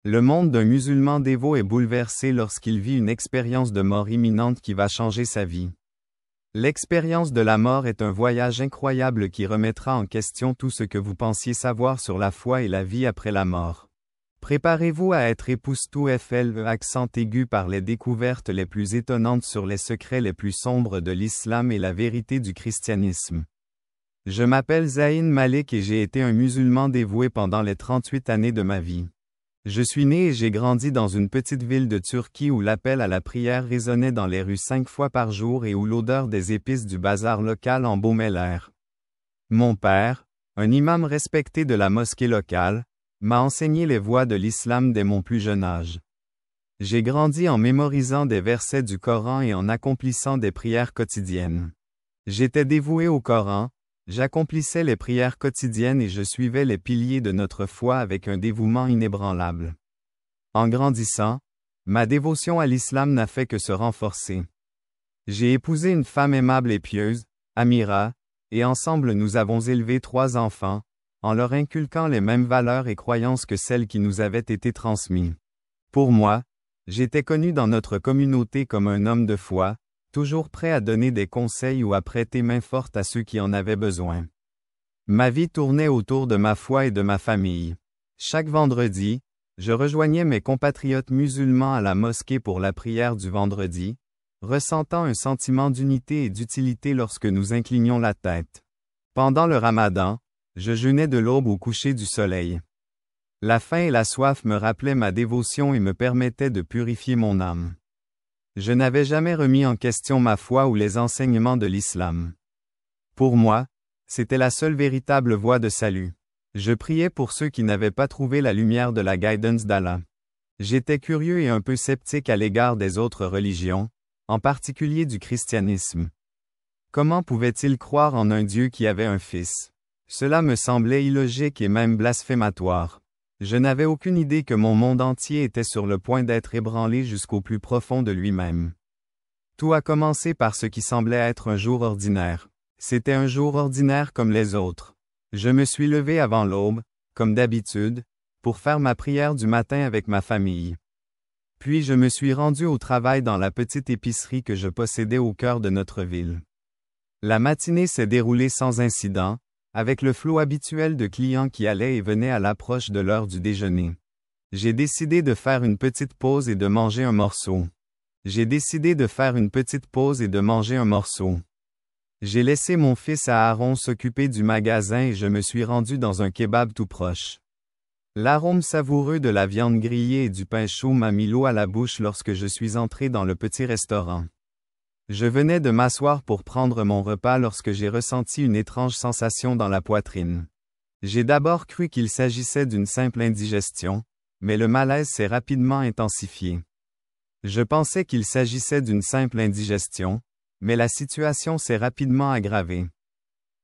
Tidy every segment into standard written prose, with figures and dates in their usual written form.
Le monde d'un musulman dévot est bouleversé lorsqu'il vit une expérience de mort imminente qui va changer sa vie. L'expérience de la mort est un voyage incroyable qui remettra en question tout ce que vous pensiez savoir sur la foi et la vie après la mort. Préparez-vous à être époustouflé accent aigu par les découvertes les plus étonnantes sur les secrets les plus sombres de l'islam et la vérité du christianisme. Je m'appelle Zayn Malik et j'ai été un musulman dévoué pendant les 38 années de ma vie. Je suis né et j'ai grandi dans une petite ville de Turquie où l'appel à la prière résonnait dans les rues 5 fois par jour et où l'odeur des épices du bazar local embaumait l'air. Mon père, un imam respecté de la mosquée locale, m'a enseigné les voies de l'islam dès mon plus jeune âge. J'ai grandi en mémorisant des versets du Coran et en accomplissant des prières quotidiennes. J'étais dévoué au Coran, j'accomplissais les prières quotidiennes et je suivais les piliers de notre foi avec un dévouement inébranlable. En grandissant, ma dévotion à l'islam n'a fait que se renforcer. J'ai épousé une femme aimable et pieuse, Amira, et ensemble nous avons élevé 3 enfants, en leur inculquant les mêmes valeurs et croyances que celles qui nous avaient été transmises. Pour moi, j'étais connu dans notre communauté comme un homme de foi, toujours prêt à donner des conseils ou à prêter main forte à ceux qui en avaient besoin. Ma vie tournait autour de ma foi et de ma famille. Chaque vendredi, je rejoignais mes compatriotes musulmans à la mosquée pour la prière du vendredi, ressentant un sentiment d'unité et d'utilité lorsque nous inclinions la tête. Pendant le Ramadan, je jeûnais de l'aube au coucher du soleil. La faim et la soif me rappelaient ma dévotion et me permettaient de purifier mon âme. Je n'avais jamais remis en question ma foi ou les enseignements de l'islam. Pour moi, c'était la seule véritable voie de salut. Je priais pour ceux qui n'avaient pas trouvé la lumière de la guidance d'Allah. J'étais curieux et un peu sceptique à l'égard des autres religions, en particulier du christianisme. Comment pouvait-il croire en un Dieu qui avait un fils? Cela me semblait illogique et même blasphématoire. Je n'avais aucune idée que mon monde entier était sur le point d'être ébranlé jusqu'au plus profond de lui-même. Tout a commencé par ce qui semblait être un jour ordinaire. C'était un jour ordinaire comme les autres. Je me suis levé avant l'aube, comme d'habitude, pour faire ma prière du matin avec ma famille. Puis je me suis rendu au travail dans la petite épicerie que je possédais au cœur de notre ville. La matinée s'est déroulée sans incident, avec le flot habituel de clients qui allaient et venaient à l'approche de l'heure du déjeuner. J'ai décidé de faire une petite pause et de manger un morceau. J'ai laissé mon fils Aaron s'occuper du magasin et je me suis rendu dans un kebab tout proche. L'arôme savoureux de la viande grillée et du pain chaud m'a mis l'eau à la bouche lorsque je suis entré dans le petit restaurant. Je venais de m'asseoir pour prendre mon repas lorsque j'ai ressenti une étrange sensation dans la poitrine. J'ai d'abord cru qu'il s'agissait d'une simple indigestion, mais le malaise s'est rapidement intensifié. Je pensais qu'il s'agissait d'une simple indigestion, mais la situation s'est rapidement aggravée.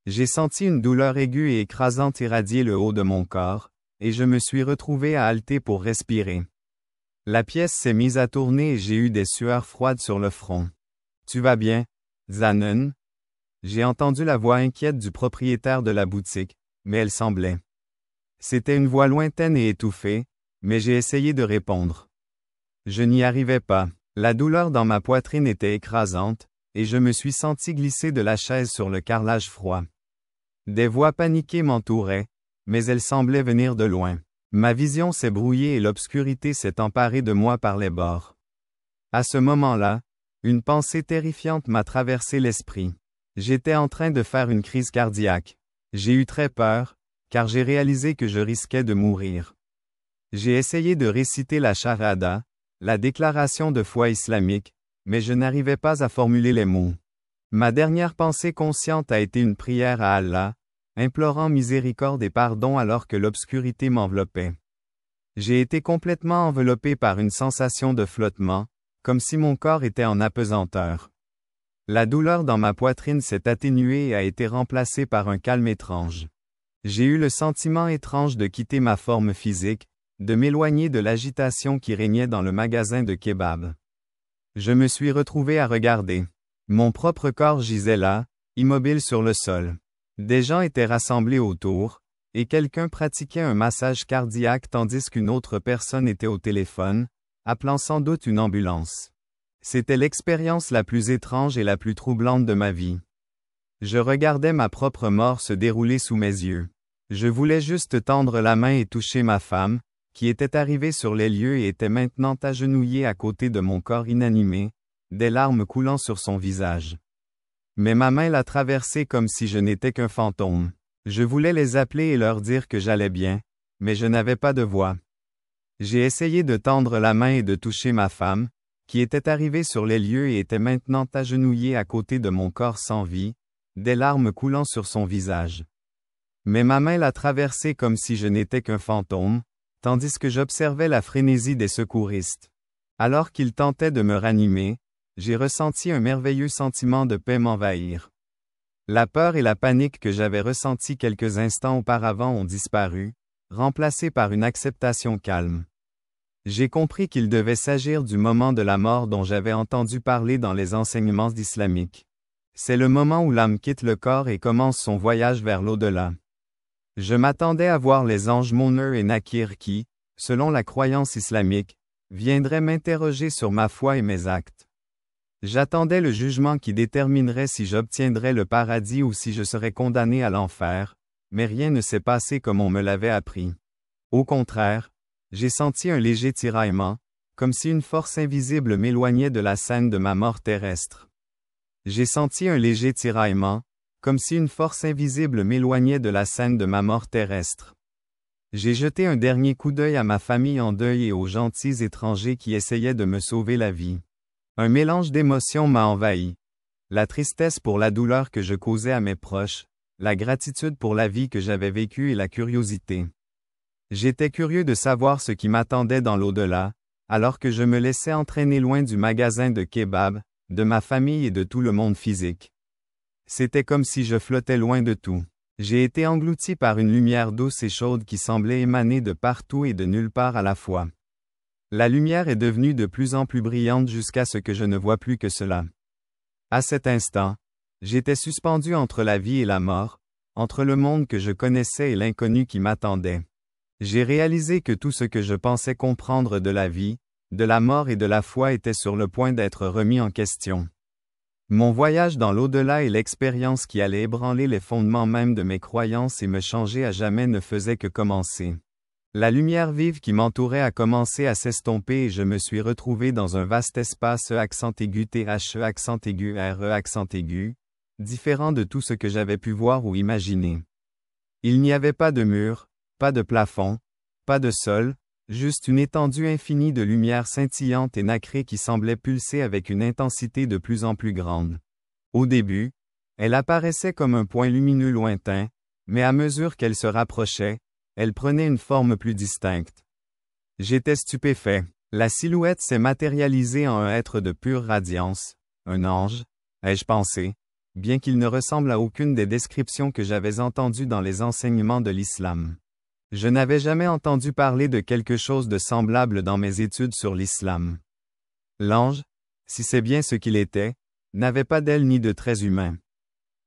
J'ai senti une douleur aiguë et écrasante irradier le haut de mon corps, et je me suis retrouvé à halter pour respirer. La pièce s'est mise à tourner et j'ai eu des sueurs froides sur le front. « Tu vas bien, Zanen ?» J'ai entendu la voix inquiète du propriétaire de la boutique, mais elle semblait. C'était une voix lointaine et étouffée, mais j'ai essayé de répondre. Je n'y arrivais pas. La douleur dans ma poitrine était écrasante, et je me suis senti glisser de la chaise sur le carrelage froid. Des voix paniquées m'entouraient, mais elles semblaient venir de loin. Ma vision s'est brouillée et l'obscurité s'est emparée de moi par les bords. À ce moment-là, une pensée terrifiante m'a traversé l'esprit. J'étais en train de faire une crise cardiaque. J'ai eu très peur, car j'ai réalisé que je risquais de mourir. J'ai essayé de réciter la Shahada, la déclaration de foi islamique, mais je n'arrivais pas à formuler les mots. Ma dernière pensée consciente a été une prière à Allah, implorant miséricorde et pardon alors que l'obscurité m'enveloppait. J'ai été complètement enveloppé par une sensation de flottement, comme si mon corps était en apesanteur. La douleur dans ma poitrine s'est atténuée et a été remplacée par un calme étrange. J'ai eu le sentiment étrange de quitter ma forme physique, de m'éloigner de l'agitation qui régnait dans le magasin de kebab. Je me suis retrouvé à regarder. Mon propre corps gisait là, immobile sur le sol. Des gens étaient rassemblés autour, et quelqu'un pratiquait un massage cardiaque tandis qu'une autre personne était au téléphone, appelant sans doute une ambulance. C'était l'expérience la plus étrange et la plus troublante de ma vie. Je regardais ma propre mort se dérouler sous mes yeux. Je voulais juste tendre la main et toucher ma femme, qui était arrivée sur les lieux et était maintenant agenouillée à côté de mon corps inanimé, des larmes coulant sur son visage. Mais ma main l'a traversée comme si je n'étais qu'un fantôme. Je voulais les appeler et leur dire que j'allais bien, mais je n'avais pas de voix. J'ai essayé de tendre la main et de toucher ma femme, qui était arrivée sur les lieux et était maintenant agenouillée à côté de mon corps sans vie, des larmes coulant sur son visage. Mais ma main l'a traversée comme si je n'étais qu'un fantôme, tandis que j'observais la frénésie des secouristes. Alors qu'ils tentaient de me ranimer, j'ai ressenti un merveilleux sentiment de paix m'envahir. La peur et la panique que j'avais ressenties quelques instants auparavant ont disparu, remplacées par une acceptation calme. J'ai compris qu'il devait s'agir du moment de la mort dont j'avais entendu parler dans les enseignements islamiques. C'est le moment où l'âme quitte le corps et commence son voyage vers l'au-delà. Je m'attendais à voir les anges Munir et Nakir qui, selon la croyance islamique, viendraient m'interroger sur ma foi et mes actes. J'attendais le jugement qui déterminerait si j'obtiendrais le paradis ou si je serais condamné à l'enfer, mais rien ne s'est passé comme on me l'avait appris. Au contraire, j'ai senti un léger tiraillement, comme si une force invisible m'éloignait de la scène de ma mort terrestre. J'ai senti un léger tiraillement, comme si une force invisible m'éloignait de la scène de ma mort terrestre. J'ai jeté un dernier coup d'œil à ma famille en deuil et aux gentils étrangers qui essayaient de me sauver la vie. Un mélange d'émotions m'a envahi. La tristesse pour la douleur que je causais à mes proches, la gratitude pour la vie que j'avais vécue et la curiosité. J'étais curieux de savoir ce qui m'attendait dans l'au-delà, alors que je me laissais entraîner loin du magasin de kebab, de ma famille et de tout le monde physique. C'était comme si je flottais loin de tout. J'ai été englouti par une lumière douce et chaude qui semblait émaner de partout et de nulle part à la fois. La lumière est devenue de plus en plus brillante jusqu'à ce que je ne vois plus que cela. À cet instant, j'étais suspendu entre la vie et la mort, entre le monde que je connaissais et l'inconnu qui m'attendait. J'ai réalisé que tout ce que je pensais comprendre de la vie, de la mort et de la foi était sur le point d'être remis en question. Mon voyage dans l'au-delà et l'expérience qui allait ébranler les fondements même de mes croyances et me changer à jamais ne faisait que commencer. La lumière vive qui m'entourait a commencé à s'estomper et je me suis retrouvé dans un vaste espace accent aigu THE accent aigu RE accent aigu, différent de tout ce que j'avais pu voir ou imaginer. Il n'y avait pas de mur, pas de plafond, pas de sol, juste une étendue infinie de lumière scintillante et nacrée qui semblait pulser avec une intensité de plus en plus grande. Au début, elle apparaissait comme un point lumineux lointain, mais à mesure qu'elle se rapprochait, elle prenait une forme plus distincte. J'étais stupéfait. La silhouette s'est matérialisée en un être de pure radiance, un ange, ai-je pensé, bien qu'il ne ressemble à aucune des descriptions que j'avais entendues dans les enseignements de l'islam. Je n'avais jamais entendu parler de quelque chose de semblable dans mes études sur l'islam. L'ange, si c'est bien ce qu'il était, n'avait pas d'ailes ni de traits humains.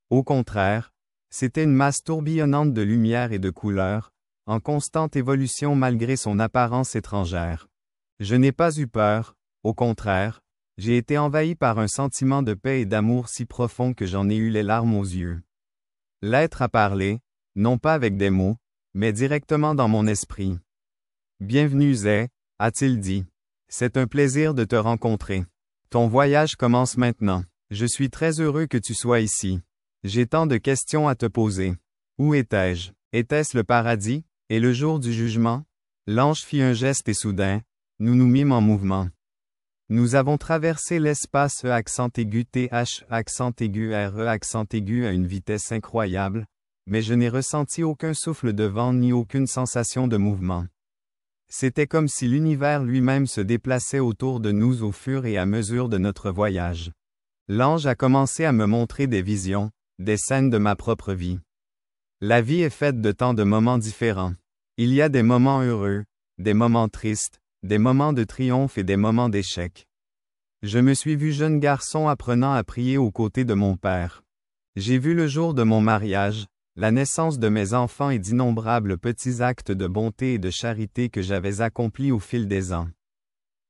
Au contraire, c'était une masse tourbillonnante de lumière et de couleurs, en constante évolution malgré son apparence étrangère. Je n'ai pas eu peur, au contraire, j'ai été envahi par un sentiment de paix et d'amour si profond que j'en ai eu les larmes aux yeux. L'être a parlé, non pas avec des mots, mais directement dans mon esprit. « Bienvenue Zé », a-t-il dit. « C'est un plaisir de te rencontrer. Ton voyage commence maintenant. Je suis très heureux que tu sois ici. J'ai tant de questions à te poser. Où étais-je? Était-ce le paradis? Et le jour du jugement? » L'ange fit un geste et soudain, nous nous mîmes en mouvement. Nous avons traversé l'espace accent aigu TH accent aigu RE accent aigu à une vitesse incroyable, mais je n'ai ressenti aucun souffle de vent ni aucune sensation de mouvement. C'était comme si l'univers lui-même se déplaçait autour de nous au fur et à mesure de notre voyage. L'ange a commencé à me montrer des visions, des scènes de ma propre vie. La vie est faite de tant de moments différents. Il y a des moments heureux, des moments tristes, des moments de triomphe et des moments d'échec. Je me suis vu jeune garçon apprenant à prier aux côtés de mon père. J'ai vu le jour de mon mariage, la naissance de mes enfants et d'innombrables petits actes de bonté et de charité que j'avais accomplis au fil des ans.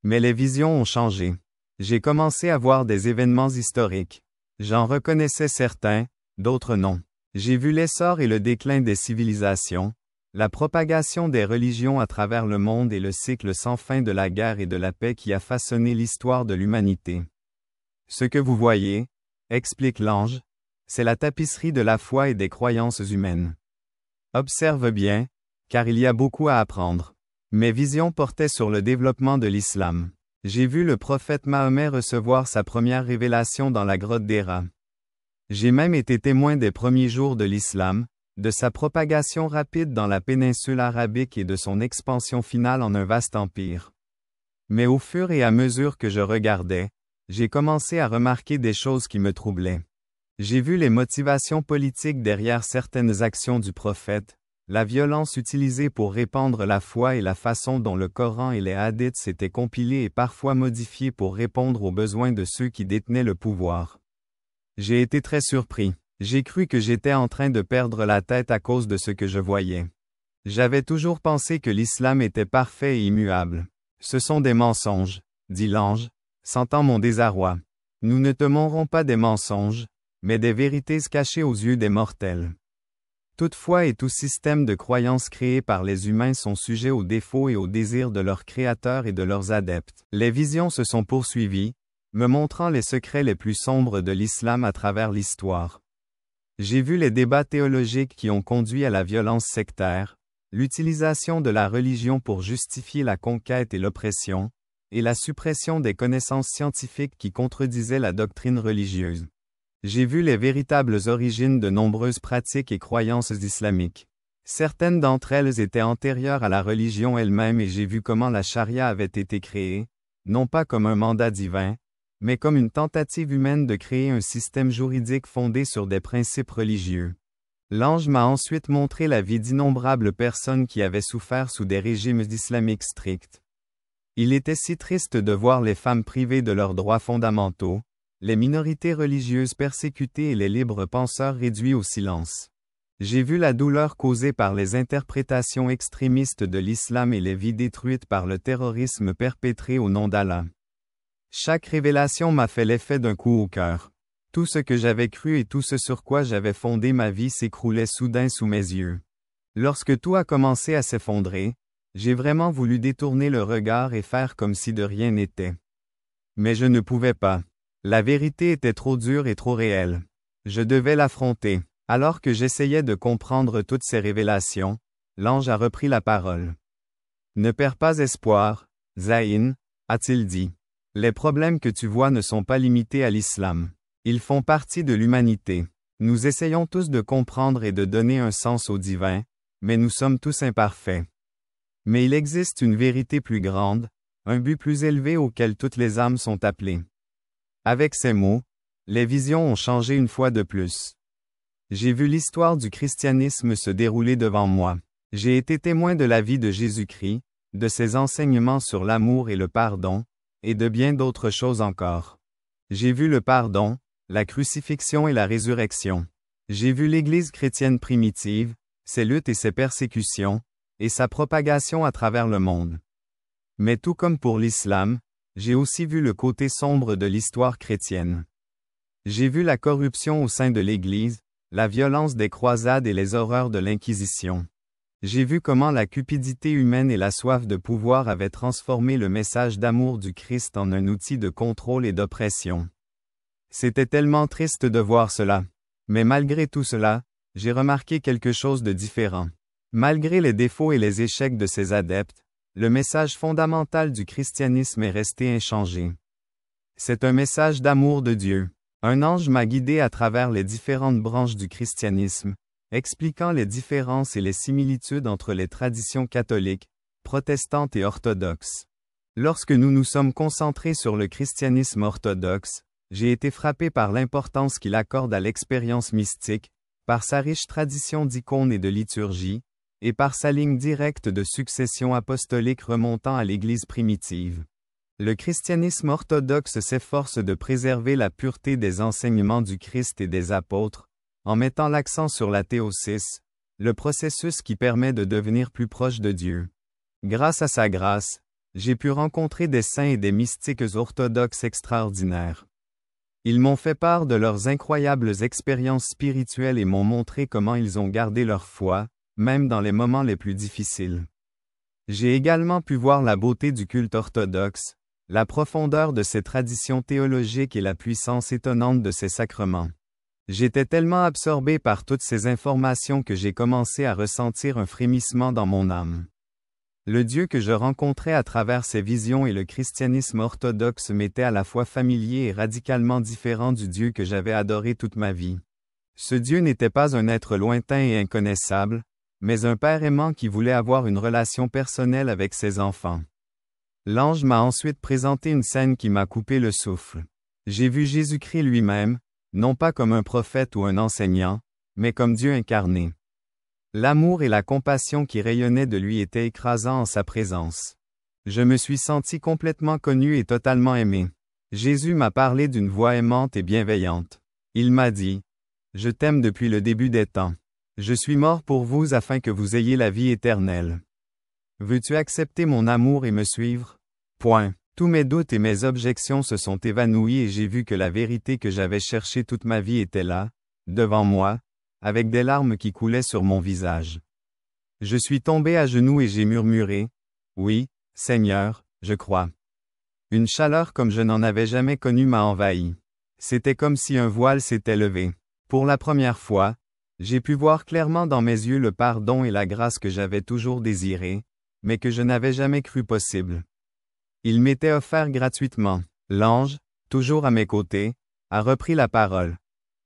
Mais les visions ont changé. J'ai commencé à voir des événements historiques. J'en reconnaissais certains, d'autres non. J'ai vu l'essor et le déclin des civilisations, la propagation des religions à travers le monde et le cycle sans fin de la guerre et de la paix qui a façonné l'histoire de l'humanité. Ce que vous voyez, explique l'ange, c'est la tapisserie de la foi et des croyances humaines. Observe bien, car il y a beaucoup à apprendre. Mes visions portaient sur le développement de l'islam. J'ai vu le prophète Mahomet recevoir sa première révélation dans la grotte d'Héra. J'ai même été témoin des premiers jours de l'islam, de sa propagation rapide dans la péninsule arabique et de son expansion finale en un vaste empire. Mais au fur et à mesure que je regardais, j'ai commencé à remarquer des choses qui me troublaient. J'ai vu les motivations politiques derrière certaines actions du prophète, la violence utilisée pour répandre la foi et la façon dont le Coran et les hadiths s'étaient compilés et parfois modifiés pour répondre aux besoins de ceux qui détenaient le pouvoir. J'ai été très surpris. J'ai cru que j'étais en train de perdre la tête à cause de ce que je voyais. J'avais toujours pensé que l'islam était parfait et immuable. Ce sont des mensonges, dit l'ange, sentant mon désarroi. Nous ne te montrerons pas des mensonges, mais des vérités cachées aux yeux des mortels. Toute foi et tout système de croyances créés par les humains sont sujets aux défauts et aux désirs de leurs créateurs et de leurs adeptes. Les visions se sont poursuivies, me montrant les secrets les plus sombres de l'islam à travers l'histoire. J'ai vu les débats théologiques qui ont conduit à la violence sectaire, l'utilisation de la religion pour justifier la conquête et l'oppression, et la suppression des connaissances scientifiques qui contredisaient la doctrine religieuse. J'ai vu les véritables origines de nombreuses pratiques et croyances islamiques. Certaines d'entre elles étaient antérieures à la religion elle-même et j'ai vu comment la charia avait été créée, non pas comme un mandat divin, mais comme une tentative humaine de créer un système juridique fondé sur des principes religieux. L'ange m'a ensuite montré la vie d'innombrables personnes qui avaient souffert sous des régimes islamiques stricts. Il était si triste de voir les femmes privées de leurs droits fondamentaux, les minorités religieuses persécutées et les libres penseurs réduits au silence. J'ai vu la douleur causée par les interprétations extrémistes de l'islam et les vies détruites par le terrorisme perpétré au nom d'Allah. Chaque révélation m'a fait l'effet d'un coup au cœur. Tout ce que j'avais cru et tout ce sur quoi j'avais fondé ma vie s'écroulait soudain sous mes yeux. Lorsque tout a commencé à s'effondrer, j'ai vraiment voulu détourner le regard et faire comme si de rien n'était. Mais je ne pouvais pas. La vérité était trop dure et trop réelle. Je devais l'affronter. Alors que j'essayais de comprendre toutes ces révélations, l'ange a repris la parole. Ne perds pas espoir, Zayn, a-t-il dit. Les problèmes que tu vois ne sont pas limités à l'islam. Ils font partie de l'humanité. Nous essayons tous de comprendre et de donner un sens au divin, mais nous sommes tous imparfaits. Mais il existe une vérité plus grande, un but plus élevé auquel toutes les âmes sont appelées. Avec ces mots, les visions ont changé une fois de plus. J'ai vu l'histoire du christianisme se dérouler devant moi. J'ai été témoin de la vie de Jésus-Christ, de ses enseignements sur l'amour et le pardon, et de bien d'autres choses encore. J'ai vu le pardon, la crucifixion et la résurrection. J'ai vu l'Église chrétienne primitive, ses luttes et ses persécutions, et sa propagation à travers le monde. Mais tout comme pour l'islam, j'ai aussi vu le côté sombre de l'histoire chrétienne. J'ai vu la corruption au sein de l'Église, la violence des croisades et les horreurs de l'Inquisition. J'ai vu comment la cupidité humaine et la soif de pouvoir avaient transformé le message d'amour du Christ en un outil de contrôle et d'oppression. C'était tellement triste de voir cela. Mais malgré tout cela, j'ai remarqué quelque chose de différent. Malgré les défauts et les échecs de ses adeptes, le message fondamental du christianisme est resté inchangé. C'est un message d'amour de Dieu. Un ange m'a guidé à travers les différentes branches du christianisme, expliquant les différences et les similitudes entre les traditions catholiques, protestantes et orthodoxes. Lorsque nous nous sommes concentrés sur le christianisme orthodoxe, j'ai été frappé par l'importance qu'il accorde à l'expérience mystique, par sa riche tradition d'icônes et de liturgie, et par sa ligne directe de succession apostolique remontant à l'Église primitive. Le christianisme orthodoxe s'efforce de préserver la pureté des enseignements du Christ et des apôtres, en mettant l'accent sur la théosis, le processus qui permet de devenir plus proche de Dieu. Grâce à sa grâce, j'ai pu rencontrer des saints et des mystiques orthodoxes extraordinaires. Ils m'ont fait part de leurs incroyables expériences spirituelles et m'ont montré comment ils ont gardé leur foi, même dans les moments les plus difficiles. J'ai également pu voir la beauté du culte orthodoxe, la profondeur de ses traditions théologiques et la puissance étonnante de ses sacrements. J'étais tellement absorbé par toutes ces informations que j'ai commencé à ressentir un frémissement dans mon âme. Le Dieu que je rencontrais à travers ces visions et le christianisme orthodoxe m'était à la fois familier et radicalement différent du Dieu que j'avais adoré toute ma vie. Ce Dieu n'était pas un être lointain et inconnaissable, mais un Père aimant qui voulait avoir une relation personnelle avec ses enfants. L'ange m'a ensuite présenté une scène qui m'a coupé le souffle. J'ai vu Jésus-Christ lui-même, non pas comme un prophète ou un enseignant, mais comme Dieu incarné. L'amour et la compassion qui rayonnaient de lui étaient écrasants en sa présence. Je me suis senti complètement connu et totalement aimé. Jésus m'a parlé d'une voix aimante et bienveillante. Il m'a dit, « Je t'aime depuis le début des temps. Je suis mort pour vous afin que vous ayez la vie éternelle. Veux-tu accepter mon amour et me suivre? » Point. Tous mes doutes et mes objections se sont évanouis et j'ai vu que la vérité que j'avais cherchée toute ma vie était là, devant moi, avec des larmes qui coulaient sur mon visage. Je suis tombé à genoux et j'ai murmuré, « Oui, Seigneur, je crois. » Une chaleur comme je n'en avais jamais connue m'a envahi. C'était comme si un voile s'était levé. Pour la première fois, j'ai pu voir clairement dans mes yeux le pardon et la grâce que j'avais toujours désiré, mais que je n'avais jamais cru possible. Il m'était offert gratuitement. L'ange, toujours à mes côtés, a repris la parole.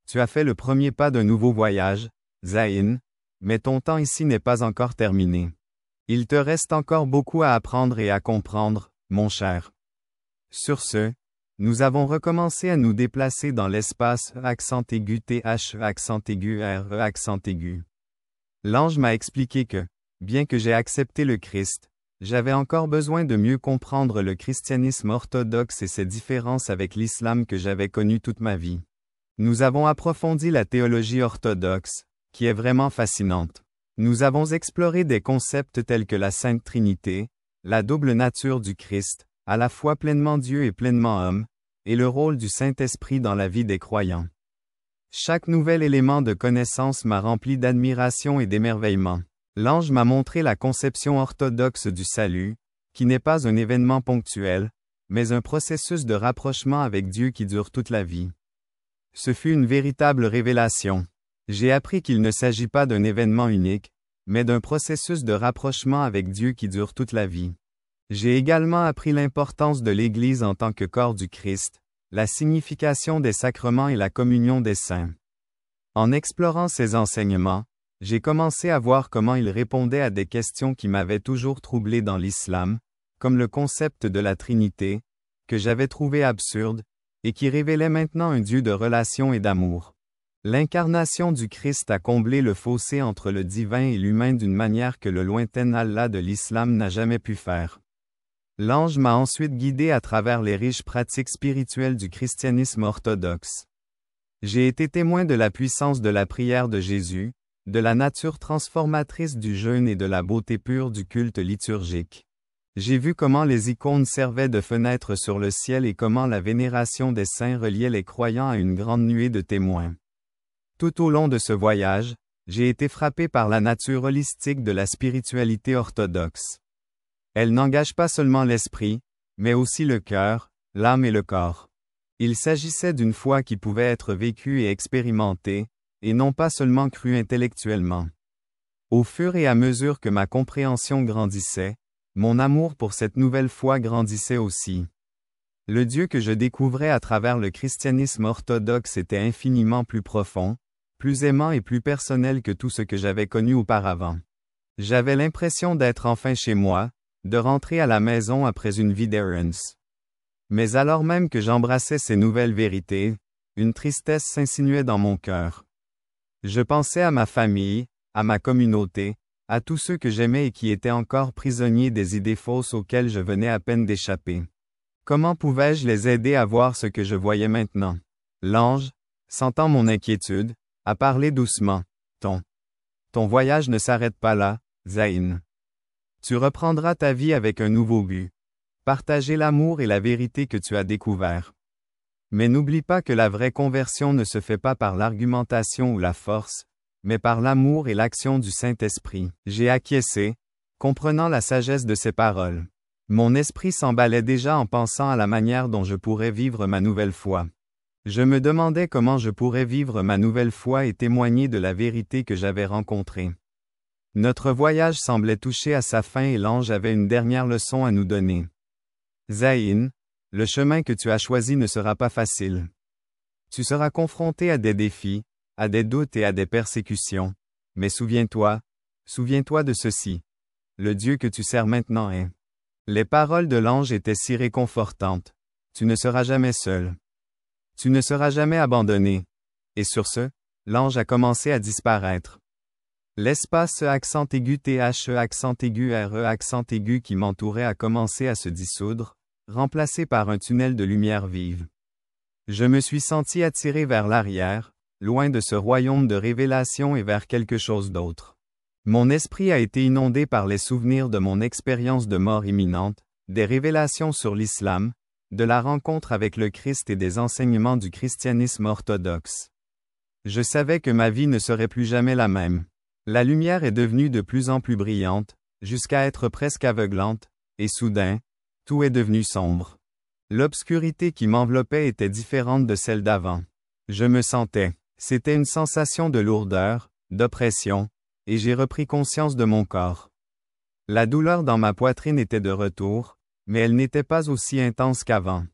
Tu as fait le premier pas d'un nouveau voyage, Zayn, mais ton temps ici n'est pas encore terminé. Il te reste encore beaucoup à apprendre et à comprendre, mon cher. Sur ce, nous avons recommencé à nous déplacer dans l'espace accent aigu TH accent aigu RE accent aigu. L'ange m'a expliqué que, bien que j'ai accepté le Christ, j'avais encore besoin de mieux comprendre le christianisme orthodoxe et ses différences avec l'islam que j'avais connu toute ma vie. Nous avons approfondi la théologie orthodoxe, qui est vraiment fascinante. Nous avons exploré des concepts tels que la Sainte Trinité, la double nature du Christ, à la fois pleinement Dieu et pleinement homme, et le rôle du Saint-Esprit dans la vie des croyants. Chaque nouvel élément de connaissance m'a rempli d'admiration et d'émerveillement. L'ange m'a montré la conception orthodoxe du salut, qui n'est pas un événement ponctuel, mais un processus de rapprochement avec Dieu qui dure toute la vie. Ce fut une véritable révélation. J'ai appris qu'il ne s'agit pas d'un événement unique, mais d'un processus de rapprochement avec Dieu qui dure toute la vie. J'ai également appris l'importance de l'Église en tant que corps du Christ, la signification des sacrements et la communion des saints. En explorant ces enseignements, j'ai commencé à voir comment ils répondaient à des questions qui m'avaient toujours troublé dans l'islam, comme le concept de la Trinité, que j'avais trouvé absurde, et qui révélait maintenant un Dieu de relation et d'amour. L'incarnation du Christ a comblé le fossé entre le divin et l'humain d'une manière que le lointain Allah de l'islam n'a jamais pu faire. L'ange m'a ensuite guidé à travers les riches pratiques spirituelles du christianisme orthodoxe. J'ai été témoin de la puissance de la prière de Jésus, de la nature transformatrice du jeûne et de la beauté pure du culte liturgique. J'ai vu comment les icônes servaient de fenêtres sur le ciel et comment la vénération des saints reliait les croyants à une grande nuée de témoins. Tout au long de ce voyage, j'ai été frappé par la nature holistique de la spiritualité orthodoxe. Elle n'engage pas seulement l'esprit, mais aussi le cœur, l'âme et le corps. Il s'agissait d'une foi qui pouvait être vécue et expérimentée, et non pas seulement crue intellectuellement. Au fur et à mesure que ma compréhension grandissait, mon amour pour cette nouvelle foi grandissait aussi. Le Dieu que je découvrais à travers le christianisme orthodoxe était infiniment plus profond, plus aimant et plus personnel que tout ce que j'avais connu auparavant. J'avais l'impression d'être enfin chez moi, de rentrer à la maison après une vie d'errance. Mais alors même que j'embrassais ces nouvelles vérités, une tristesse s'insinuait dans mon cœur. Je pensais à ma famille, à ma communauté, à tous ceux que j'aimais et qui étaient encore prisonniers des idées fausses auxquelles je venais à peine d'échapper. Comment pouvais-je les aider à voir ce que je voyais maintenant? L'ange, sentant mon inquiétude, à parler doucement. Ton voyage ne s'arrête pas là, Zayn. Tu reprendras ta vie avec un nouveau but. Partager l'amour et la vérité que tu as découvert. Mais n'oublie pas que la vraie conversion ne se fait pas par l'argumentation ou la force, mais par l'amour et l'action du Saint-Esprit. J'ai acquiescé, comprenant la sagesse de ces paroles. Mon esprit s'emballait déjà en pensant à la manière dont je pourrais vivre ma nouvelle foi. Je me demandais comment je pourrais vivre ma nouvelle foi et témoigner de la vérité que j'avais rencontrée. Notre voyage semblait toucher à sa fin et l'ange avait une dernière leçon à nous donner. Zayn, le chemin que tu as choisi ne sera pas facile. Tu seras confronté à des défis, à des doutes et à des persécutions. Mais souviens-toi de ceci. Le Dieu que tu sers maintenant est. Les paroles de l'ange étaient si réconfortantes. Tu ne seras jamais seul. Tu ne seras jamais abandonné. Et sur ce, l'ange a commencé à disparaître. L'espace accent aigu TH accent aigu RE accent aigu qui m'entourait a commencé à se dissoudre, remplacé par un tunnel de lumière vive. Je me suis senti attiré vers l'arrière, loin de ce royaume de révélation et vers quelque chose d'autre. Mon esprit a été inondé par les souvenirs de mon expérience de mort imminente, des révélations sur l'islam, de la rencontre avec le Christ et des enseignements du christianisme orthodoxe. Je savais que ma vie ne serait plus jamais la même. La lumière est devenue de plus en plus brillante, jusqu'à être presque aveuglante, et soudain, tout est devenu sombre. L'obscurité qui m'enveloppait était différente de celle d'avant. C'était une sensation de lourdeur, d'oppression, et j'ai repris conscience de mon corps. La douleur dans ma poitrine était de retour, mais elle n'était pas aussi intense qu'avant.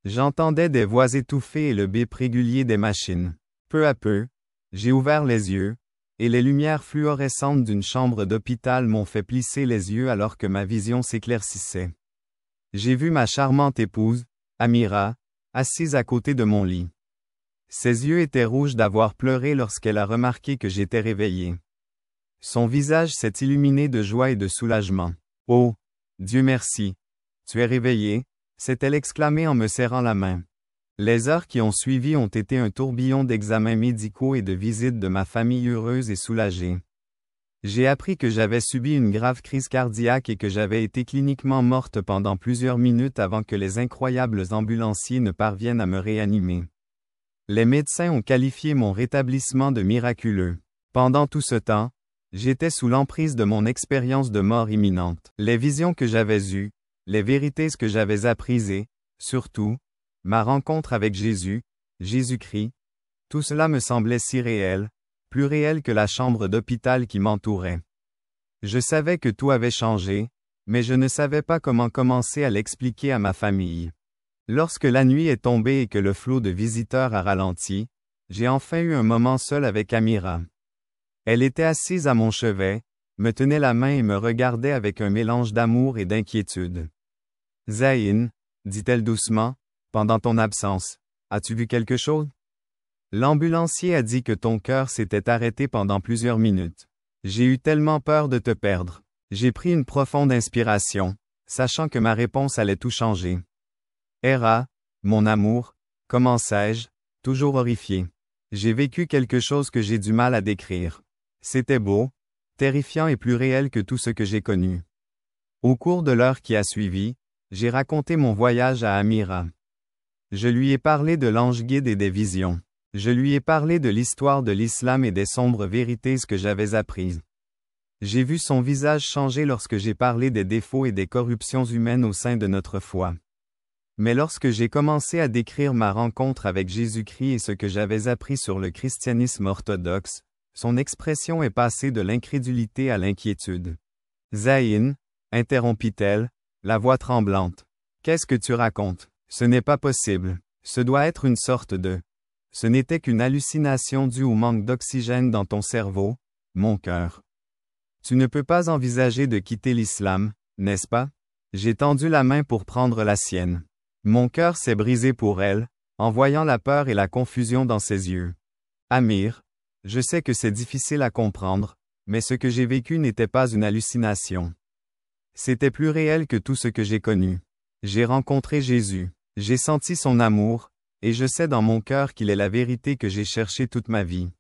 J'entendais des voix étouffées et le bip régulier des machines. Peu à peu, j'ai ouvert les yeux, et les lumières fluorescentes d'une chambre d'hôpital m'ont fait plisser les yeux alors que ma vision s'éclaircissait. J'ai vu ma charmante épouse, Amira, assise à côté de mon lit. Ses yeux étaient rouges d'avoir pleuré lorsqu'elle a remarqué que j'étais réveillé. Son visage s'est illuminé de joie et de soulagement. « Oh, Dieu merci! Tu es réveillé », s'est-elle exclamée en me serrant la main. Les heures qui ont suivi ont été un tourbillon d'examens médicaux et de visites de ma famille heureuse et soulagée. J'ai appris que j'avais subi une grave crise cardiaque et que j'avais été cliniquement morte pendant plusieurs minutes avant que les incroyables ambulanciers ne parviennent à me réanimer. Les médecins ont qualifié mon rétablissement de miraculeux. Pendant tout ce temps, j'étais sous l'emprise de mon expérience de mort imminente. Les visions que j'avais eues, les vérités que j'avais apprises et, surtout, ma rencontre avec Jésus, Jésus-Christ, tout cela me semblait si réel, plus réel que la chambre d'hôpital qui m'entourait. Je savais que tout avait changé, mais je ne savais pas comment commencer à l'expliquer à ma famille. Lorsque la nuit est tombée et que le flot de visiteurs a ralenti, j'ai enfin eu un moment seul avec Amira. Elle était assise à mon chevet, me tenait la main et me regardait avec un mélange d'amour et d'inquiétude. « Zayn, dit-elle doucement, pendant ton absence, as-tu vu quelque chose? L'ambulancier a dit que ton cœur s'était arrêté pendant plusieurs minutes. J'ai eu tellement peur de te perdre. J'ai pris une profonde inspiration, sachant que ma réponse allait tout changer. Héra, mon amour, commençai-je, toujours horrifié. J'ai vécu quelque chose que j'ai du mal à décrire. C'était beau, terrifiant et plus réel que tout ce que j'ai connu. Au cours de l'heure qui a suivi, j'ai raconté mon voyage à Amira. Je lui ai parlé de l'ange guide et des visions. Je lui ai parlé de l'histoire de l'islam et des sombres vérités que j'avais apprises. J'ai vu son visage changer lorsque j'ai parlé des défauts et des corruptions humaines au sein de notre foi. Mais lorsque j'ai commencé à décrire ma rencontre avec Jésus-Christ et ce que j'avais appris sur le christianisme orthodoxe, son expression est passée de l'incrédulité à l'inquiétude. « Zayn, interrompit-elle, la voix tremblante. Qu'est-ce que tu racontes? Ce n'est pas possible. Ce doit être une sorte de... Ce n'était qu'une hallucination due au manque d'oxygène dans ton cerveau, mon cœur. Tu ne peux pas envisager de quitter l'islam, n'est-ce pas? J'ai tendu la main pour prendre la sienne. Mon cœur s'est brisé pour elle, en voyant la peur et la confusion dans ses yeux. Amir, je sais que c'est difficile à comprendre, mais ce que j'ai vécu n'était pas une hallucination. C'était plus réel que tout ce que j'ai connu. J'ai rencontré Jésus, j'ai senti son amour, et je sais dans mon cœur qu'il est la vérité que j'ai cherchée toute ma vie.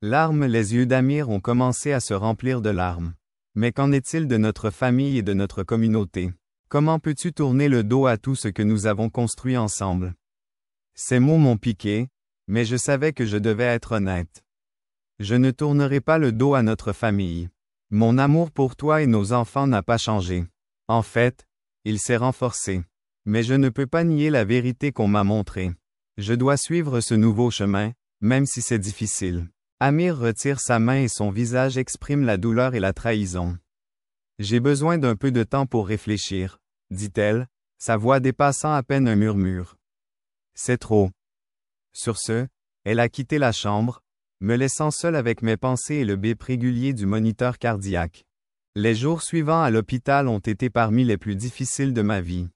Les yeux d'Amir ont commencé à se remplir de larmes. Mais qu'en est-il de notre famille et de notre communauté? Comment peux-tu tourner le dos à tout ce que nous avons construit ensemble? Ces mots m'ont piqué, mais je savais que je devais être honnête. Je ne tournerai pas le dos à notre famille. Mon amour pour toi et nos enfants n'a pas changé. En fait, il s'est renforcé. Mais je ne peux pas nier la vérité qu'on m'a montrée. Je dois suivre ce nouveau chemin, même si c'est difficile. Amir retire sa main et son visage exprime la douleur et la trahison. J'ai besoin d'un peu de temps pour réfléchir, dit-elle, sa voix dépassant à peine un murmure. C'est trop. Sur ce, elle a quitté la chambre, me laissant seul avec mes pensées et le bip régulier du moniteur cardiaque. Les jours suivants à l'hôpital ont été parmi les plus difficiles de ma vie.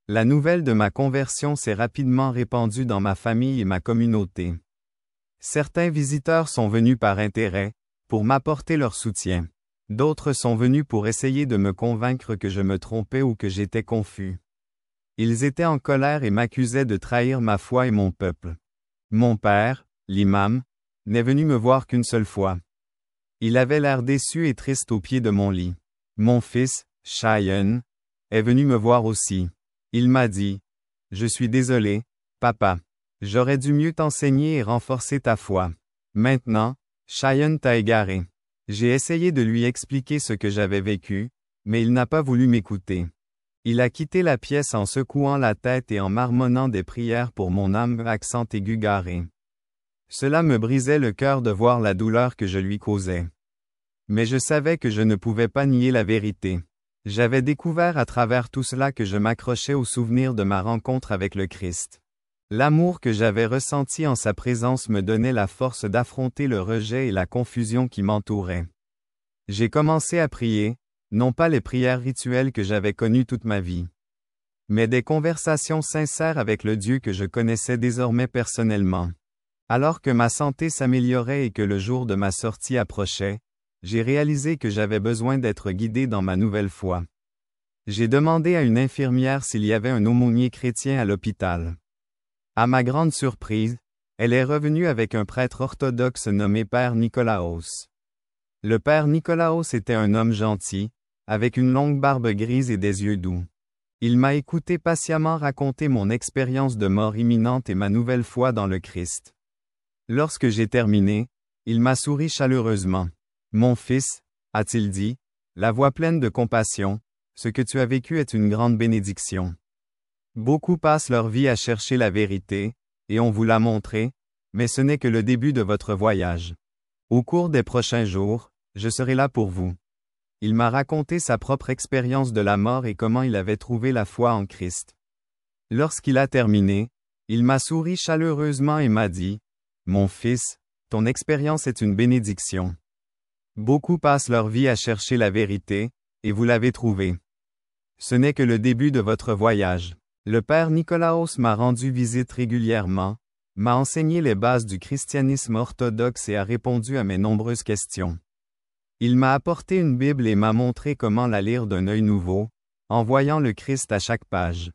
La nouvelle de ma conversion s'est rapidement répandue dans ma famille et ma communauté. Certains visiteurs sont venus par intérêt, pour m'apporter leur soutien. D'autres sont venus pour essayer de me convaincre que je me trompais ou que j'étais confus. Ils étaient en colère et m'accusaient de trahir ma foi et mon peuple. Mon père, l'imam, n'est venu me voir qu'une seule fois. Il avait l'air déçu et triste au pied de mon lit. Mon fils, Cheyenne, est venu me voir aussi. Il m'a dit, « Je suis désolé, papa. J'aurais dû mieux t'enseigner et renforcer ta foi. Maintenant, Cheyenne t'a égaré. » J'ai essayé de lui expliquer ce que j'avais vécu, mais il n'a pas voulu m'écouter. Il a quitté la pièce en secouant la tête et en marmonnant des prières pour mon âme, accent aigu garé. Cela me brisait le cœur de voir la douleur que je lui causais. Mais je savais que je ne pouvais pas nier la vérité. J'avais découvert à travers tout cela que je m'accrochais au souvenir de ma rencontre avec le Christ. L'amour que j'avais ressenti en sa présence me donnait la force d'affronter le rejet et la confusion qui m'entourait. J'ai commencé à prier, non pas les prières rituelles que j'avais connues toute ma vie, mais des conversations sincères avec le Dieu que je connaissais désormais personnellement. Alors que ma santé s'améliorait et que le jour de ma sortie approchait, j'ai réalisé que j'avais besoin d'être guidé dans ma nouvelle foi. J'ai demandé à une infirmière s'il y avait un aumônier chrétien à l'hôpital. À ma grande surprise, elle est revenue avec un prêtre orthodoxe nommé Père Nicolaos. Le Père Nicolaos était un homme gentil, avec une longue barbe grise et des yeux doux. Il m'a écouté patiemment raconter mon expérience de mort imminente et ma nouvelle foi dans le Christ. Lorsque j'ai terminé, il m'a souri chaleureusement. « Mon fils, a-t-il dit, la voix pleine de compassion, ce que tu as vécu est une grande bénédiction. Beaucoup passent leur vie à chercher la vérité, et on vous l'a montré, mais ce n'est que le début de votre voyage. Au cours des prochains jours, je serai là pour vous. » Il m'a raconté sa propre expérience de la mort et comment il avait trouvé la foi en Christ. Lorsqu'il a terminé, il m'a souri chaleureusement et m'a dit, « Mon fils, ton expérience est une bénédiction. Beaucoup passent leur vie à chercher la vérité, et vous l'avez trouvée. Ce n'est que le début de votre voyage. » Le Père Nicolaos m'a rendu visite régulièrement, m'a enseigné les bases du christianisme orthodoxe et a répondu à mes nombreuses questions. Il m'a apporté une Bible et m'a montré comment la lire d'un œil nouveau, en voyant le Christ à chaque page.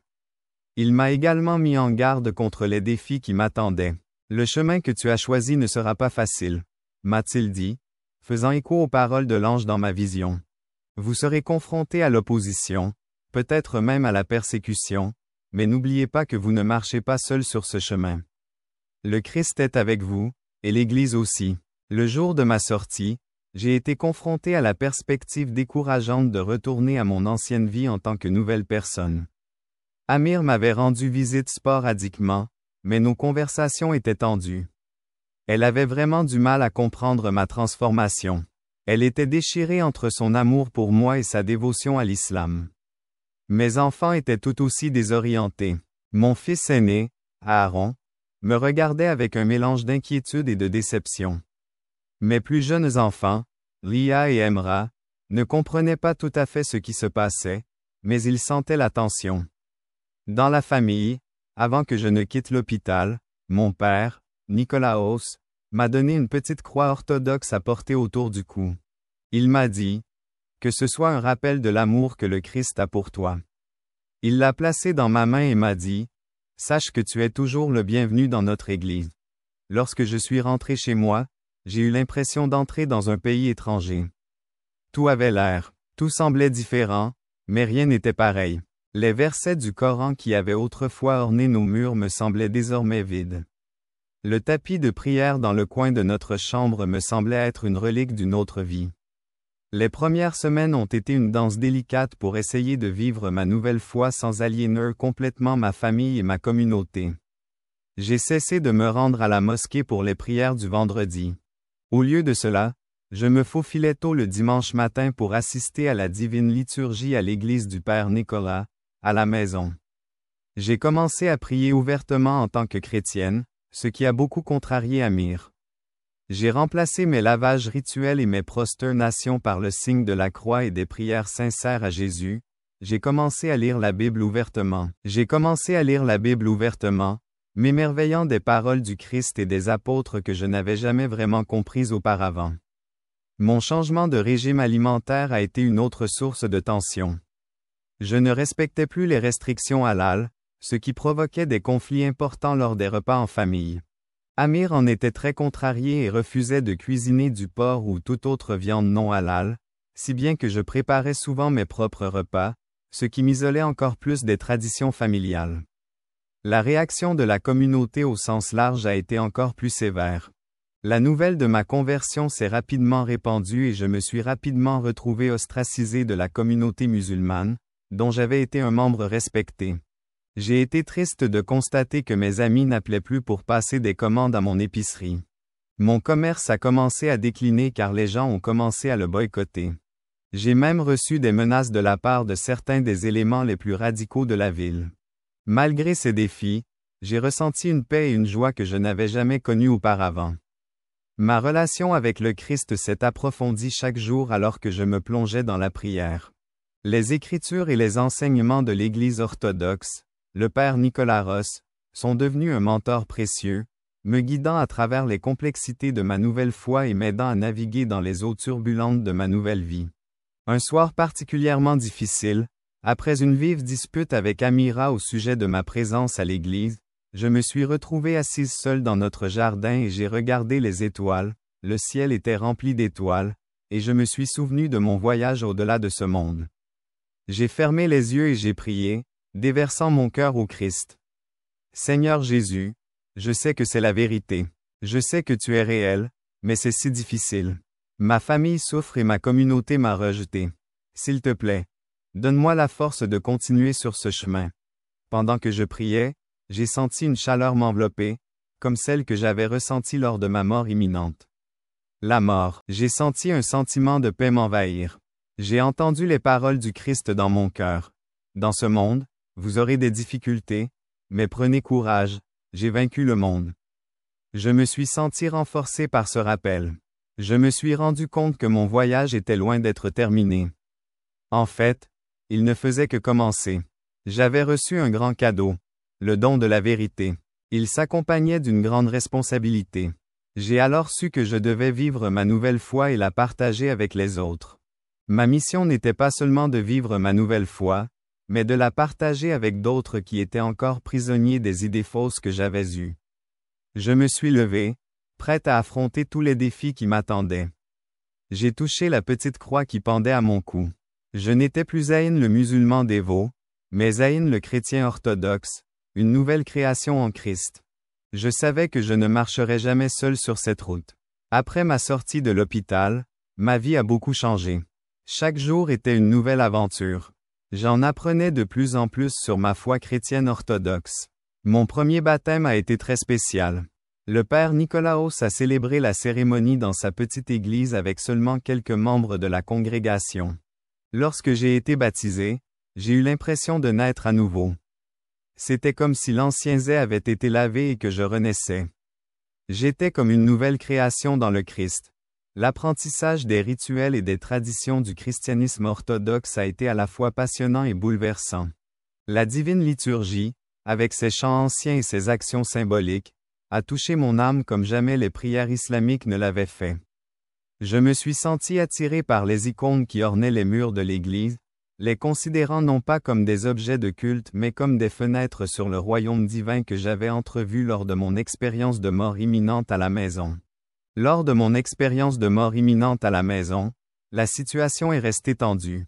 Il m'a également mis en garde contre les défis qui m'attendaient. « Le chemin que tu as choisi ne sera pas facile, » m'a-t-il dit, faisant écho aux paroles de l'ange dans ma vision. Vous serez confrontés à l'opposition, peut-être même à la persécution, mais n'oubliez pas que vous ne marchez pas seul sur ce chemin. Le Christ est avec vous, et l'Église aussi. Le jour de ma sortie, j'ai été confronté à la perspective décourageante de retourner à mon ancienne vie en tant que nouvelle personne. Amir m'avait rendu visite sporadiquement, mais nos conversations étaient tendues. Elle avait vraiment du mal à comprendre ma transformation. Elle était déchirée entre son amour pour moi et sa dévotion à l'islam. Mes enfants étaient tout aussi désorientés. Mon fils aîné, Aaron, me regardait avec un mélange d'inquiétude et de déception. Mes plus jeunes enfants, Lia et Emra, ne comprenaient pas tout à fait ce qui se passait, mais ils sentaient la tension. Dans la famille, avant que je ne quitte l'hôpital, mon père, Nicolaos, m'a donné une petite croix orthodoxe à porter autour du cou. Il m'a dit, que ce soit un rappel de l'amour que le Christ a pour toi. Il l'a placé dans ma main et m'a dit, « Sache que tu es toujours le bienvenu dans notre Église. » Lorsque je suis rentré chez moi, j'ai eu l'impression d'entrer dans un pays étranger. Tout avait l'air, tout semblait différent, mais rien n'était pareil. Les versets du Coran qui avaient autrefois orné nos murs me semblaient désormais vides. Le tapis de prière dans le coin de notre chambre me semblait être une relique d'une autre vie. Les premières semaines ont été une danse délicate pour essayer de vivre ma nouvelle foi sans aliéner complètement ma famille et ma communauté. J'ai cessé de me rendre à la mosquée pour les prières du vendredi. Au lieu de cela, je me faufilais tôt le dimanche matin pour assister à la divine liturgie à l'église du Père Nicolas, à la maison. J'ai commencé à prier ouvertement en tant que chrétienne, ce qui a beaucoup contrarié Amir. J'ai remplacé mes lavages rituels et mes prosternations par le signe de la croix et des prières sincères à Jésus. J'ai commencé à lire la Bible ouvertement. M'émerveillant des paroles du Christ et des apôtres que je n'avais jamais vraiment comprises auparavant. Mon changement de régime alimentaire a été une autre source de tension. Je ne respectais plus les restrictions halal, ce qui provoquait des conflits importants lors des repas en famille. Amir en était très contrarié et refusait de cuisiner du porc ou toute autre viande non halal, si bien que je préparais souvent mes propres repas, ce qui m'isolait encore plus des traditions familiales. La réaction de la communauté au sens large a été encore plus sévère. La nouvelle de ma conversion s'est rapidement répandue et je me suis rapidement retrouvé ostracisé de la communauté musulmane, dont j'avais été un membre respecté. J'ai été triste de constater que mes amis n'appelaient plus pour passer des commandes à mon épicerie. Mon commerce a commencé à décliner car les gens ont commencé à le boycotter. J'ai même reçu des menaces de la part de certains des éléments les plus radicaux de la ville. Malgré ces défis, j'ai ressenti une paix et une joie que je n'avais jamais connues auparavant. Ma relation avec le Christ s'est approfondie chaque jour alors que je me plongeais dans la prière. Les Écritures et les enseignements de l'Église orthodoxe, le Père Nicolas Ross, sont devenus un mentor précieux, me guidant à travers les complexités de ma nouvelle foi et m'aidant à naviguer dans les eaux turbulentes de ma nouvelle vie. Un soir particulièrement difficile, après une vive dispute avec Amira au sujet de ma présence à l'église, je me suis retrouvé assise seule dans notre jardin et j'ai regardé les étoiles, le ciel était rempli d'étoiles, et je me suis souvenu de mon voyage au-delà de ce monde. J'ai fermé les yeux et j'ai prié, déversant mon cœur au Christ. Seigneur Jésus, je sais que c'est la vérité. Je sais que tu es réel, mais c'est si difficile. Ma famille souffre et ma communauté m'a rejeté. S'il te plaît, donne-moi la force de continuer sur ce chemin. Pendant que je priais, j'ai senti une chaleur m'envelopper, comme celle que j'avais ressentie lors de ma mort imminente. La mort, j'ai senti un sentiment de paix m'envahir. J'ai entendu les paroles du Christ dans mon cœur. Dans ce monde, vous aurez des difficultés, mais prenez courage, j'ai vaincu le monde. Je me suis senti renforcé par ce rappel. Je me suis rendu compte que mon voyage était loin d'être terminé. En fait, il ne faisait que commencer. J'avais reçu un grand cadeau, le don de la vérité. Il s'accompagnait d'une grande responsabilité. J'ai alors su que je devais vivre ma nouvelle foi et la partager avec les autres. Ma mission n'était pas seulement de vivre ma nouvelle foi, mais de la partager avec d'autres qui étaient encore prisonniers des idées fausses que j'avais eues. Je me suis levé, prête à affronter tous les défis qui m'attendaient. J'ai touché la petite croix qui pendait à mon cou. Je n'étais plus Zayn le musulman dévot, mais Zayn le chrétien orthodoxe, une nouvelle création en Christ. Je savais que je ne marcherais jamais seul sur cette route. Après ma sortie de l'hôpital, ma vie a beaucoup changé. Chaque jour était une nouvelle aventure. J'en apprenais de plus en plus sur ma foi chrétienne orthodoxe. Mon premier baptême a été très spécial. Le Père Nicolaos a célébré la cérémonie dans sa petite église avec seulement quelques membres de la congrégation. Lorsque j'ai été baptisé, j'ai eu l'impression de naître à nouveau. C'était comme si l'ancien Zé avait été lavé et que je renaissais. J'étais comme une nouvelle création dans le Christ. L'apprentissage des rituels et des traditions du christianisme orthodoxe a été à la fois passionnant et bouleversant. La divine liturgie, avec ses chants anciens et ses actions symboliques, a touché mon âme comme jamais les prières islamiques ne l'avaient fait. Je me suis senti attiré par les icônes qui ornaient les murs de l'église, les considérant non pas comme des objets de culte mais comme des fenêtres sur le royaume divin que j'avais entrevu lors de mon expérience de mort imminente à la maison. Lors de mon expérience de mort imminente à la maison, la situation est restée tendue.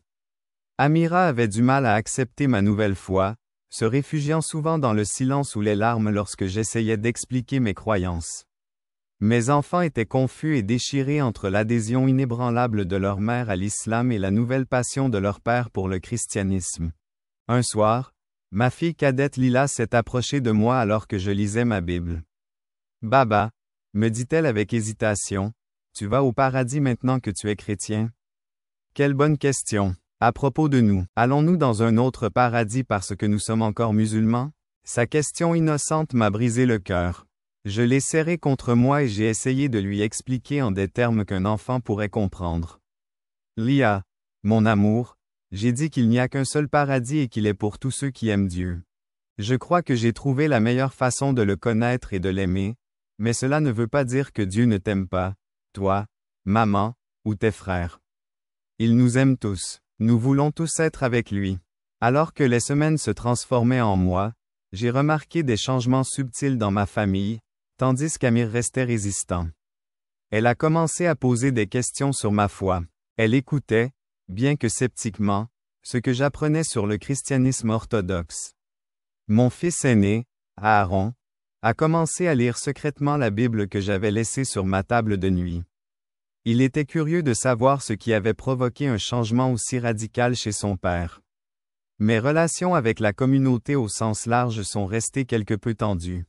Amira avait du mal à accepter ma nouvelle foi, se réfugiant souvent dans le silence ou les larmes lorsque j'essayais d'expliquer mes croyances. Mes enfants étaient confus et déchirés entre l'adhésion inébranlable de leur mère à l'islam et la nouvelle passion de leur père pour le christianisme. Un soir, ma fille cadette Lila s'est approchée de moi alors que je lisais ma Bible. « Baba », me dit-elle avec hésitation, « tu vas au paradis maintenant que tu es chrétien? » Quelle bonne question. À propos de nous, allons-nous dans un autre paradis parce que nous sommes encore musulmans? Sa question innocente m'a brisé le cœur. Je l'ai serré contre moi et j'ai essayé de lui expliquer en des termes qu'un enfant pourrait comprendre. Lia, mon amour, j'ai dit qu'il n'y a qu'un seul paradis et qu'il est pour tous ceux qui aiment Dieu. Je crois que j'ai trouvé la meilleure façon de le connaître et de l'aimer, mais cela ne veut pas dire que Dieu ne t'aime pas, toi, maman, ou tes frères. Il nous aime tous. Nous voulons tous être avec lui. Alors que les semaines se transformaient en mois, j'ai remarqué des changements subtils dans ma famille, tandis qu'Amir restait résistant. Elle a commencé à poser des questions sur ma foi. Elle écoutait, bien que sceptiquement, ce que j'apprenais sur le christianisme orthodoxe. Mon fils aîné, Aaron, a commencé à lire secrètement la Bible que j'avais laissée sur ma table de nuit. Il était curieux de savoir ce qui avait provoqué un changement aussi radical chez son père. Mes relations avec la communauté au sens large sont restées quelque peu tendues.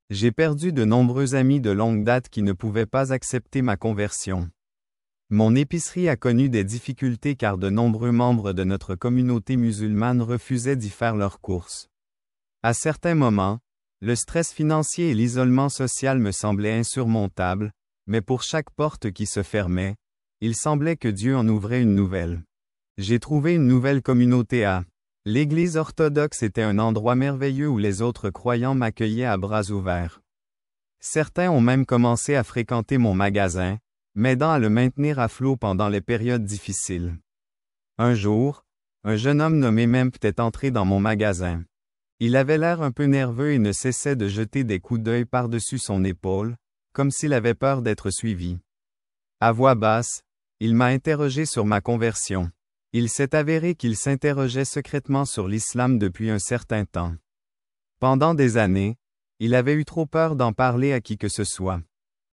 J'ai perdu de nombreux amis de longue date qui ne pouvaient pas accepter ma conversion. Mon épicerie a connu des difficultés car de nombreux membres de notre communauté musulmane refusaient d'y faire leurs courses. À certains moments, le stress financier et l'isolement social me semblaient insurmontables, mais pour chaque porte qui se fermait, il semblait que Dieu en ouvrait une nouvelle. J'ai trouvé une nouvelle communauté à l'Église orthodoxe était un endroit merveilleux où les autres croyants m'accueillaient à bras ouverts. Certains ont même commencé à fréquenter mon magasin, m'aidant à le maintenir à flot pendant les périodes difficiles. Un jour, un jeune homme nommé Mempt est entré dans mon magasin. Il avait l'air un peu nerveux et ne cessait de jeter des coups d'œil par-dessus son épaule, comme s'il avait peur d'être suivi. À voix basse, il m'a interrogé sur ma conversion. Il s'est avéré qu'il s'interrogeait secrètement sur l'islam depuis un certain temps. Pendant des années, il avait eu trop peur d'en parler à qui que ce soit.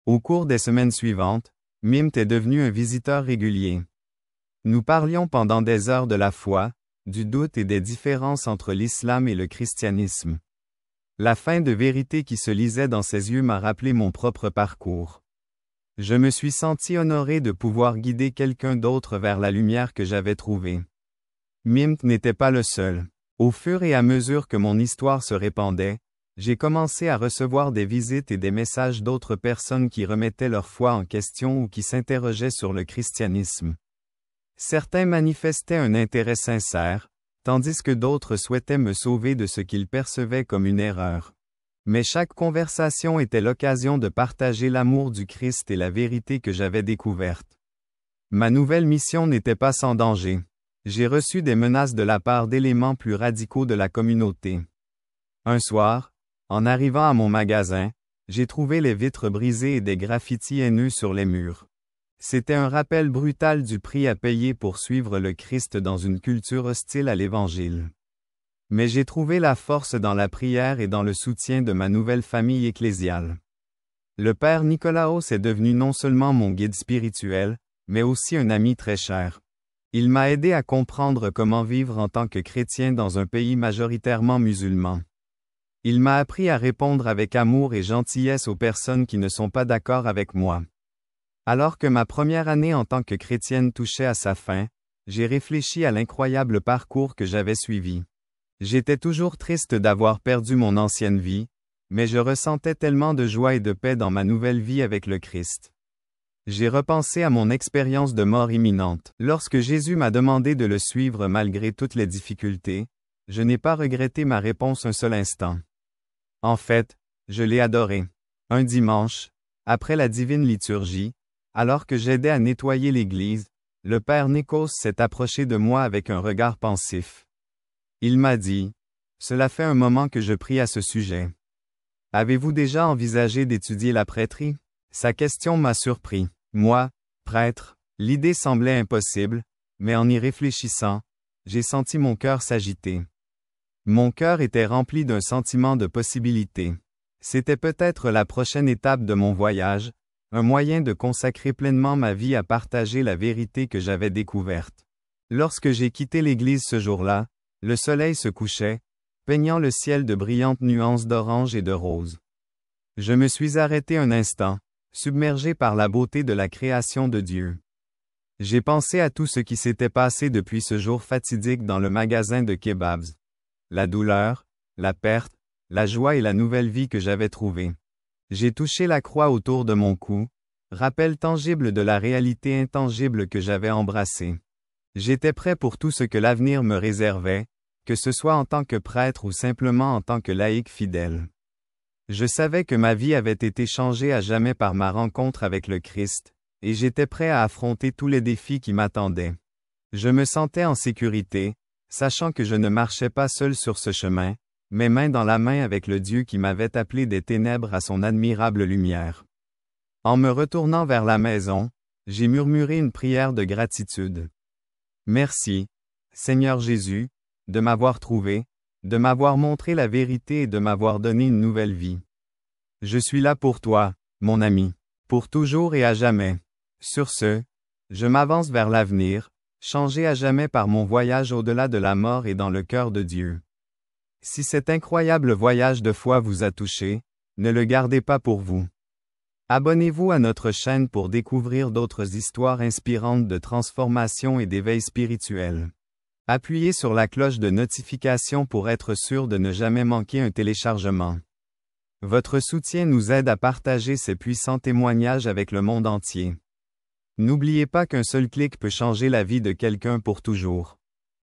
Au cours des semaines suivantes, Mempt est devenu un visiteur régulier. Nous parlions pendant des heures de la foi, du doute et des différences entre l'islam et le christianisme. La fin de vérité qui se lisait dans ses yeux m'a rappelé mon propre parcours. Je me suis senti honoré de pouvoir guider quelqu'un d'autre vers la lumière que j'avais trouvée. Mempt n'était pas le seul. Au fur et à mesure que mon histoire se répandait, j'ai commencé à recevoir des visites et des messages d'autres personnes qui remettaient leur foi en question ou qui s'interrogeaient sur le christianisme. Certains manifestaient un intérêt sincère, tandis que d'autres souhaitaient me sauver de ce qu'ils percevaient comme une erreur. Mais chaque conversation était l'occasion de partager l'amour du Christ et la vérité que j'avais découverte. Ma nouvelle mission n'était pas sans danger. J'ai reçu des menaces de la part d'éléments plus radicaux de la communauté. Un soir, en arrivant à mon magasin, j'ai trouvé les vitres brisées et des graffitis haineux sur les murs. C'était un rappel brutal du prix à payer pour suivre le Christ dans une culture hostile à l'Évangile. Mais j'ai trouvé la force dans la prière et dans le soutien de ma nouvelle famille ecclésiale. Le Père Nicolaos est devenu non seulement mon guide spirituel, mais aussi un ami très cher. Il m'a aidé à comprendre comment vivre en tant que chrétien dans un pays majoritairement musulman. Il m'a appris à répondre avec amour et gentillesse aux personnes qui ne sont pas d'accord avec moi. Alors que ma première année en tant que chrétienne touchait à sa fin, j'ai réfléchi à l'incroyable parcours que j'avais suivi. J'étais toujours triste d'avoir perdu mon ancienne vie, mais je ressentais tellement de joie et de paix dans ma nouvelle vie avec le Christ. J'ai repensé à mon expérience de mort imminente. Lorsque Jésus m'a demandé de le suivre malgré toutes les difficultés, je n'ai pas regretté ma réponse un seul instant. En fait, je l'ai adoré. Un dimanche, après la divine liturgie, alors que j'aidais à nettoyer l'église, le Père Nikos s'est approché de moi avec un regard pensif. Il m'a dit, « Cela fait un moment que je prie à ce sujet. Avez-vous déjà envisagé d'étudier la prêtrise? Sa question m'a surpris. Moi, prêtre, l'idée semblait impossible, mais en y réfléchissant, j'ai senti mon cœur s'agiter. Mon cœur était rempli d'un sentiment de possibilité. C'était peut-être la prochaine étape de mon voyage, un moyen de consacrer pleinement ma vie à partager la vérité que j'avais découverte. Lorsque j'ai quitté l'église ce jour-là, le soleil se couchait, peignant le ciel de brillantes nuances d'orange et de rose. Je me suis arrêté un instant, submergé par la beauté de la création de Dieu. J'ai pensé à tout ce qui s'était passé depuis ce jour fatidique dans le magasin de kebabs. La douleur, la perte, la joie et la nouvelle vie que j'avais trouvée. J'ai touché la croix autour de mon cou, rappel tangible de la réalité intangible que j'avais embrassée. J'étais prêt pour tout ce que l'avenir me réservait, que ce soit en tant que prêtre ou simplement en tant que laïc fidèle. Je savais que ma vie avait été changée à jamais par ma rencontre avec le Christ, et j'étais prêt à affronter tous les défis qui m'attendaient. Je me sentais en sécurité, sachant que je ne marchais pas seul sur ce chemin, mais main dans la main avec le Dieu qui m'avait appelé des ténèbres à son admirable lumière. En me retournant vers la maison, j'ai murmuré une prière de gratitude. Merci, Seigneur Jésus, de m'avoir trouvé, de m'avoir montré la vérité et de m'avoir donné une nouvelle vie. Je suis là pour toi, mon ami, pour toujours et à jamais. Sur ce, je m'avance vers l'avenir, changé à jamais par mon voyage au-delà de la mort et dans le cœur de Dieu. Si cet incroyable voyage de foi vous a touché, ne le gardez pas pour vous. Abonnez-vous à notre chaîne pour découvrir d'autres histoires inspirantes de transformation et d'éveil spirituel. Appuyez sur la cloche de notification pour être sûr de ne jamais manquer un téléchargement. Votre soutien nous aide à partager ces puissants témoignages avec le monde entier. N'oubliez pas qu'un seul clic peut changer la vie de quelqu'un pour toujours.